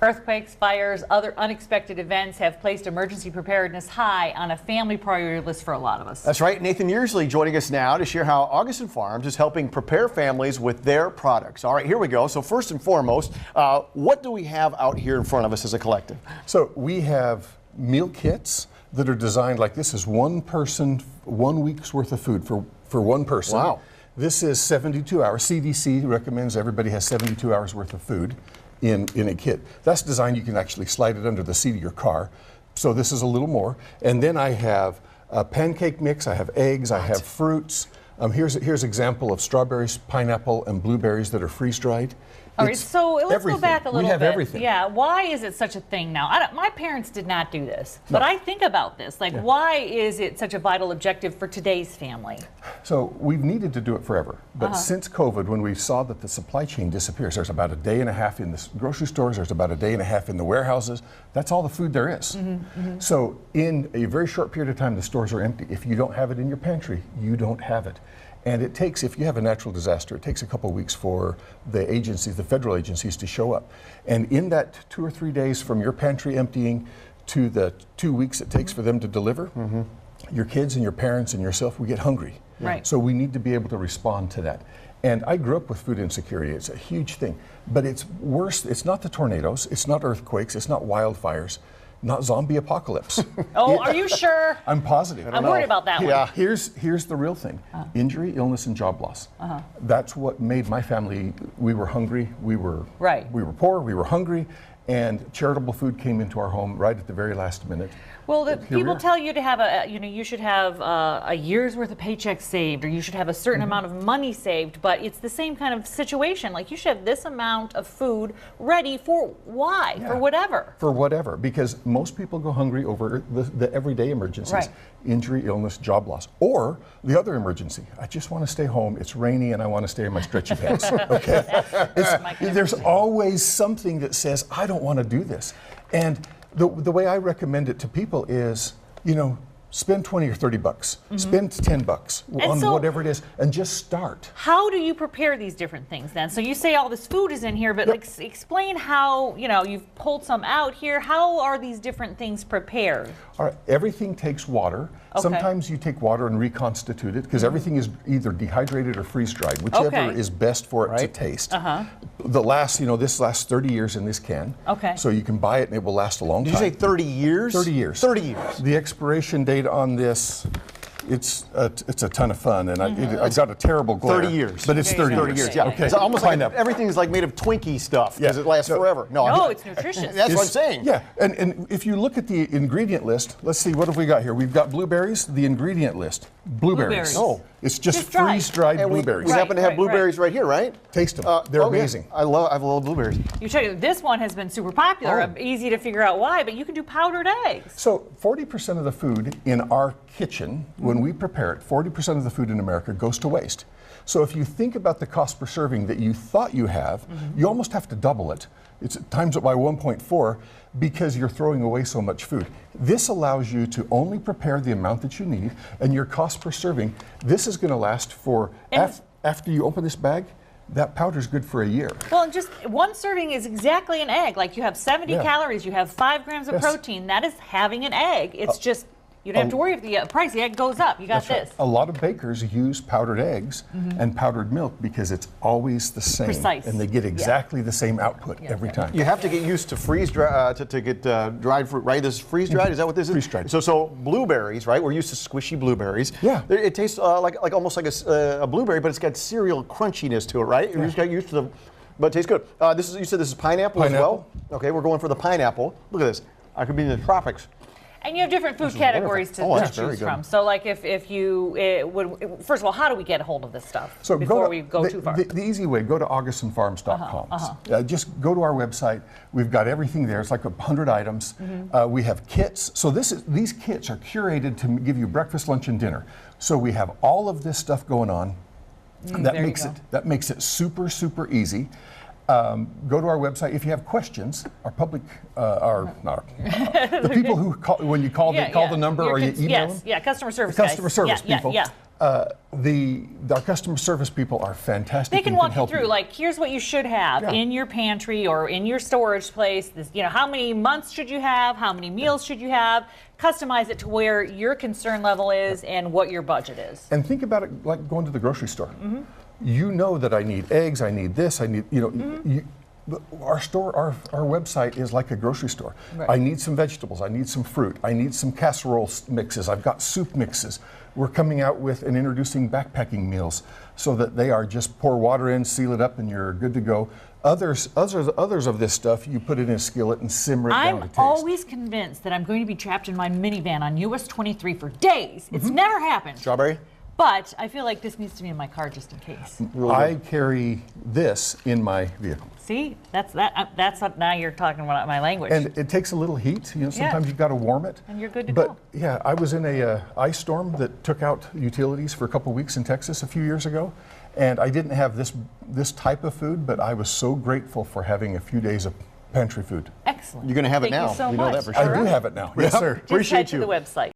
Earthquakes, fires, other unexpected events have placed emergency preparedness high on a family priority list for a lot of us. That's right. Nathan Yearsley joining us now to share how Augason Farms is helping prepare families with their products. All right, here we go. So first and foremost, what do we have out here in front of us as a collective? So we have meal kits that are designed like this is one person, 1 week's worth of food for one person. Wow. This is 72 hours. CDC recommends everybody has 72 hours worth of food in a kit. That's designed, you can actually slide it under the seat of your car. So this is a little more. And then I have a pancake mix, I have eggs, I have fruits. Here's example of strawberries, pineapple, and blueberries that are freeze-dried. All right, so let's go back a little bit. We have everything. Yeah, why is it such a thing now? My parents did not do this, but I think about this. Like, why is it such a vital objective for today's family? So we've needed to do it forever, but since COVID, when we saw that the supply chain disappears, there's about a day and a half in the grocery stores, there's about a day and a half in the warehouses. That's all the food there is. So in a very short period of time, the stores are empty. If you don't have it in your pantry, you don't have it. And it takes, if you have a natural disaster, it takes a couple of weeks for the agencies, the federal agencies, to show up. And in that 2 or 3 days from your pantry emptying to the 2 weeks it takes for them to deliver, your kids and your parents and yourself, we get hungry. Right. So we need to be able to respond to that. And I grew up with food insecurity. It's a huge thing. But it's worse. It's not the tornadoes. It's not earthquakes. It's not wildfires. Not zombie apocalypse. Oh, are you sure? I'm positive. I'm worried about that one. Here's the real thing. Injury, illness, and job loss. That's what made my family, we were hungry, we were poor, we were hungry, and charitable food came into our home right at the very last minute. Well, people tell you to have you should have a year's worth of paychecks saved, or you should have a certain amount of money saved, but it's the same kind of situation. Like, you should have this amount of food ready for why? Yeah. For whatever. For whatever, because most people go hungry over the everyday emergencies. Right. Injury, illness, job loss, or the other emergency. I just want to stay home, it's rainy, and I want to stay in my stretchy pants. Okay? There's always something that says, I don't want to do this. And the way I recommend it to people is, spend 20 or 30 bucks, spend 10 bucks on whatever it is, and just start. How do you prepare these different things then? So you say all this food is in here, but explain how, you've pulled some out here. How are these different things prepared? All right, everything takes water. Okay. Sometimes you take water and reconstitute it, because everything is either dehydrated or freeze-dried, whichever is best for it to taste. This lasts 30 years in this can. Okay. So you can buy it and it will last a long time. Did you say 30 years? 30 years. 30 years. The expiration date on this, it's a ton of fun, and I've got a terrible glare. 30 years. But it's 30 years, yeah. Okay. It's almost like everything is like made of Twinkie stuff, because it lasts forever. No, it's nutritious. That's what I'm saying. Yeah, and if you look at the ingredient list, let's see, what have we got here? We've got blueberries, the ingredient list. Blueberries. Oh, it's just freeze-dried blueberries. We happen to have blueberries right here, right? Taste them. They're amazing. I love blueberries. You check it. This one has been super popular. Easy to figure out why, but you can do powdered eggs. So 40% of the food in our kitchen, when we prepare it, 40% of the food in America goes to waste. So if you think about the cost per serving that you thought you have, you almost have to double it. It's times it by 1.4 because you're throwing away so much food. This allows you to only prepare the amount that you need, and your cost per serving, this is going to last for, after you open this bag, that powder's good for a year. Well, just one serving is exactly an egg. Like, you have 70 calories, you have 5 grams of protein. That is having an egg. It's just, you don't have to worry if the price of the egg goes up. You got this. Right. A lot of bakers use powdered eggs and powdered milk because it's always the same. Precise. And they get exactly the same output every time. You have to get used to to get dried fruit, right? This is freeze-dried? Is that what this is? Freeze-dried. So blueberries, right? We're used to squishy blueberries. Yeah. It tastes like almost like a blueberry, but it's got cereal crunchiness to it, right? You just got used to them, but it tastes good. You said this is pineapple as well? Okay, we're going for the pineapple. Look at this. I could be in the tropics. And you have different food categories to choose from. So, like, if you would, first of all, how do we get a hold of this stuff before we go too far? The easy way, go to AugasonFarms.com. Just go to our website. We've got everything there. It's like 100 items. We have kits. So these kits are curated to give you breakfast, lunch, and dinner. So we have all of this stuff going on. That makes it super, super easy. Go to our website. If you have questions, the people who call, when you call, call the number or you email them. Customer service customer service people. Our customer service people are fantastic. They can and walk you help through, like, here's what you should have Yeah. in your pantry or in your storage place. This, how many months should you have? How many meals should you have? Customize it to where your concern level is and what your budget is. And think about it like going to the grocery store. You know that I need eggs, I need this, I need, our store, our website is like a grocery store. Right. I need some vegetables, I need some fruit, I need some casserole mixes, I've got soup mixes. We're coming out with and introducing backpacking meals so that they are just pour water in, seal it up, and you're good to go. Others of this stuff, you put it in a skillet and simmer it down to I'm taste. always convinced that I'm going to be trapped in my minivan on US 23 for days. It's never happened. Strawberry? But I feel like this needs to be in my car just in case. I carry this in my vehicle. See, that's what, now you're talking about my language. And it takes a little heat. Sometimes you've got to warm it. And you're good to but, go. yeah, I was in a ice storm that took out utilities for a couple weeks in Texas a few years ago. And I didn't have this type of food, but I was so grateful for having a few days of pantry food. Excellent. You're going to have it Thank now. you so We know much. that for sure. I do have it now. Yes, sir. Just Appreciate head to you. the website.